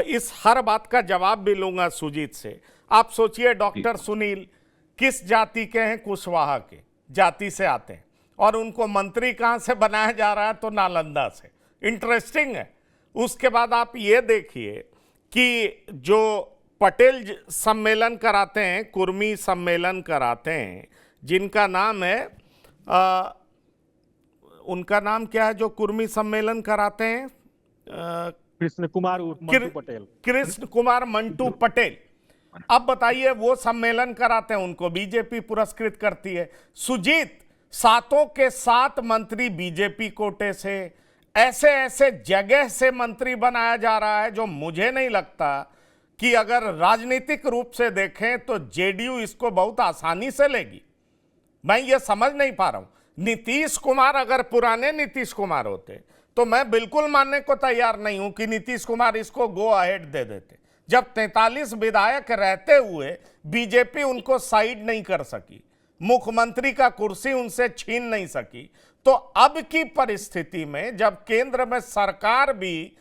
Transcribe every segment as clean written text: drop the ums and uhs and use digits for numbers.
इस हर बात का जवाब भी लूंगा सुजीत से। आप सोचिए डॉक्टर सुनील किस जाति के हैं, कुशवाहा के जाति से आते हैं, और उनको मंत्री कहां से बनाया जा रहा है, तो नालंदा से। इंटरेस्टिंग है। उसके बाद आप ये देखिए कि जो पटेल सम्मेलन कराते हैं, कुर्मी सम्मेलन कराते हैं, जिनका नाम है उनका नाम क्या है जो कुर्मी सम्मेलन कराते हैं? कृष्ण कुमार मंटू पटेल। कृष्ण कुमार मंटू पटेल। अब बताइए, वो सम्मेलन कराते हैं, उनको बीजेपी पुरस्कृत करती है। सुजीत, सातों के सात मंत्री बीजेपी कोटे से, ऐसे ऐसे जगह से मंत्री बनाया जा रहा है जो मुझे नहीं लगता कि अगर राजनीतिक रूप से देखें तो जेडीयू इसको बहुत आसानी से लेगी। मैं ये समझ नहीं पा रहा हूं। नीतीश कुमार अगर पुराने नीतीश कुमार होते तो मैं बिल्कुल मानने को तैयार नहीं हूं कि नीतीश कुमार इसको गो अहेड दे देते। जब 43 विधायक रहते हुए बीजेपी उनको साइड नहीं कर सकी, मुख्यमंत्री का कुर्सी उनसे छीन नहीं सकी, तो अब की परिस्थिति में जब केंद्र में सरकार भी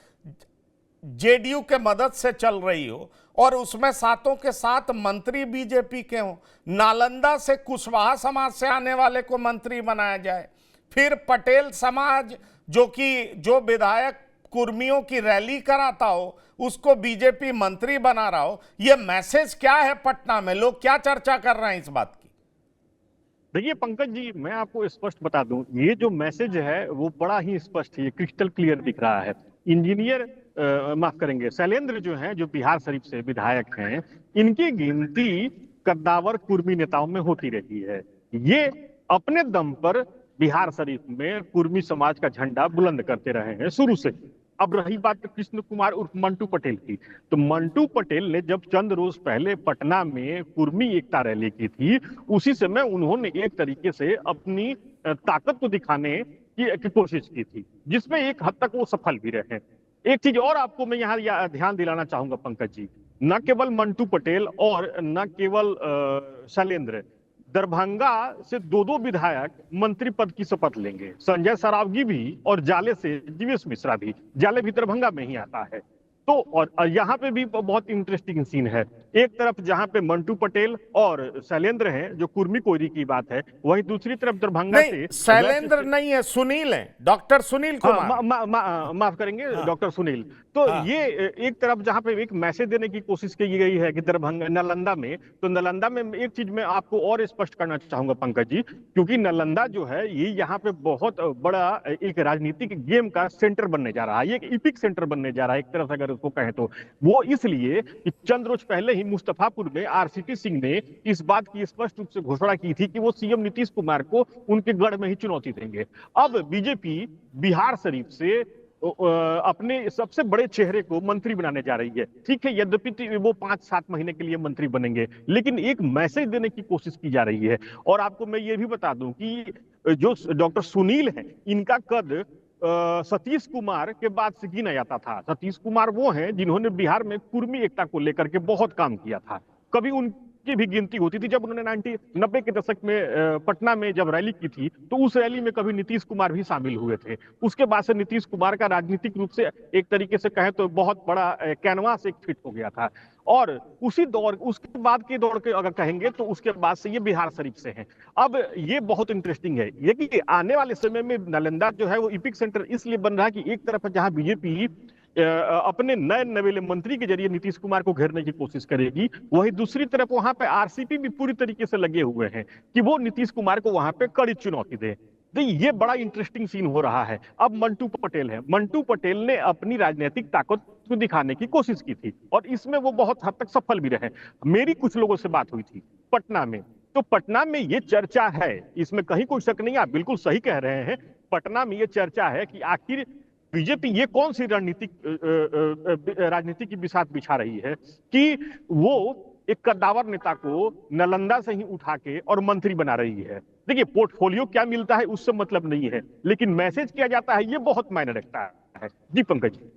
जेडीयू के मदद से चल रही हो और उसमें सातों के सात मंत्री बीजेपी के हों, नालंदा से कुशवाहा समाज से आने वाले को मंत्री बनाया जाए, फिर पटेल समाज जो विधायक कुर्मियों की रैली कराता हो उसको बीजेपी मंत्री बना रहा हो, यह मैसेज क्या है? पटना में लोग क्या चर्चा कर रहे हैं इस बात की? देखिए पंकज जी, मैं आपको स्पष्ट बता दूं, ये जो मैसेज है वो बड़ा ही स्पष्ट है, क्रिस्टल क्लियर दिख रहा है। इंजीनियर माफ करेंगे, शैलेंद्र जो हैं, जो बिहार शरीफ से विधायक हैं, इनकी गिनती कद्दावर कुर्मी नेताओं में होती रही है। ये अपने दम पर बिहार शरीफ में कुर्मी समाज का झंडा बुलंद करते रहे हैं शुरू से। अब रही बात कृष्ण कुमार उर्फ मंटू पटेल की, तो मंटू पटेल ने जब चंद रोज पहले पटना में कुर्मी एकता रैली की थी, उसी समय उन्होंने एक तरीके से अपनी ताकत को दिखाने की कोशिश की थी, जिसमें एक हद तक वो सफल भी रहे। एक चीज और आपको मैं यहाँ ध्यान दिलाना चाहूंगा पंकज जी, न केवल मंटू पटेल और न केवल शैलेंद्र, दरभंगा से दो विधायक मंत्री पद की शपथ लेंगे। संजय सरावगी भी और जाले से जीवेश मिश्रा भी। जाले भी दरभंगा में ही आता है। तो और यहाँ पे भी बहुत इंटरेस्टिंग सीन है। एक तरफ जहाँ पे मंटू पटेल और शैलेंद्र हैं, जो कुर्मी कोयरी की बात है, वहीं दूसरी तरफ दरभंगा से शैलेंद्र नहीं है, सुनील है, डॉक्टर सुनील कुमार। माफ करेंगे, डॉक्टर सुनील। तो ये एक तरफ जहाँ पे एक मैसेज देने की कोशिश की गई है कि दरभंगा नालंदा में, तो नालंदा में एक चीज मैं आपको और स्पष्ट करना चाहूंगा पंकज जी, क्योंकि नालंदा जो है ये यहाँ पे बहुत बड़ा एक राजनीतिक गेम का सेंटर बनने जा रहा है, ये एक इपिक सेंटर बनने जा रहा है एक तरफ अगर उसको कहें तो। वो इसलिए कि चंद रोज पहले ही मुस्तफापुर में आरसीपी सिंह ने इस बात की स्पष्ट रूप से घोषणा की थी कि वो सीएम नीतीश कुमार को उनके गढ़ में ही चुनौती देंगे। अब बीजेपी बिहार शरीफ से अपने सबसे बड़े चेहरे को मंत्री बनाने जा रही है। ठीक है, यद्यपि वो 5-7 महीने के लिए मंत्री बनेंगे, लेकिन एक मैसेज देने की कोशिश की जा रही है। और आपको मैं ये भी बता दूं कि जो डॉक्टर सुनील हैं, इनका कद सतीश कुमार के बाद से गिना जाता था। सतीश कुमार वो हैं जिन्होंने बिहार में कुर्मी एकता को लेकर के बहुत काम किया था। कभी उनकी भी गिनती होती थी। जब उन्होंने 90 के दशक में पटना में जब रैली की थी, तो उस रैली में कभी नीतीश कुमार भी शामिल हुए थे। उसके बाद से नीतीश कुमार का राजनीतिक रूप से एक तरीके से कहें तो बहुत बड़ा कैनवास एक फिट हो गया था। और उसी दौर, उसके बाद के दौर के अगर कहेंगे तो उसके बाद से ये बिहार शरीफ से हैं। अब ये बहुत इंटरेस्टिंग है ये कि आने वाले समय में नालंदा जो है वो इपिक सेंटर इसलिए बन रहा है कि एक तरफ जहां बीजेपी अपने नए नवेले मंत्री के जरिए नीतीश कुमार को घेरने की कोशिश करेगी, वहीं दूसरी तरफ वहां पे आरसीपी भी पूरी तरीके से लगे हुए हैं कि वो नीतीश कुमार को वहां पे कड़ी चुनौती दे। तो ये बड़ा इंटरेस्टिंग सीन हो रहा है। अब मंटू पटेल है, मंटू पटेल ने अपनी राजनीतिक ताकत को दिखाने की कोशिश की थी और इसमें वो बहुत हद तक सफल भी रहे। मेरी कुछ लोगों से बात हुई थी पटना में, तो पटना में ये चर्चा है, इसमें कहीं कोई शक नहीं, आप बिल्कुल सही कह रहे हैं। पटना में ये चर्चा है कि आखिर बीजेपी ये कौन सी राजनीति की बिसात बिछा रही है कि वो एक कद्दावर नेता को नालंदा से ही उठा के और मंत्री बना रही है। देखिए, पोर्टफोलियो क्या मिलता है उससे मतलब नहीं है, लेकिन मैसेज किया जाता है, ये बहुत मायने रखता है। जी पंकज जी।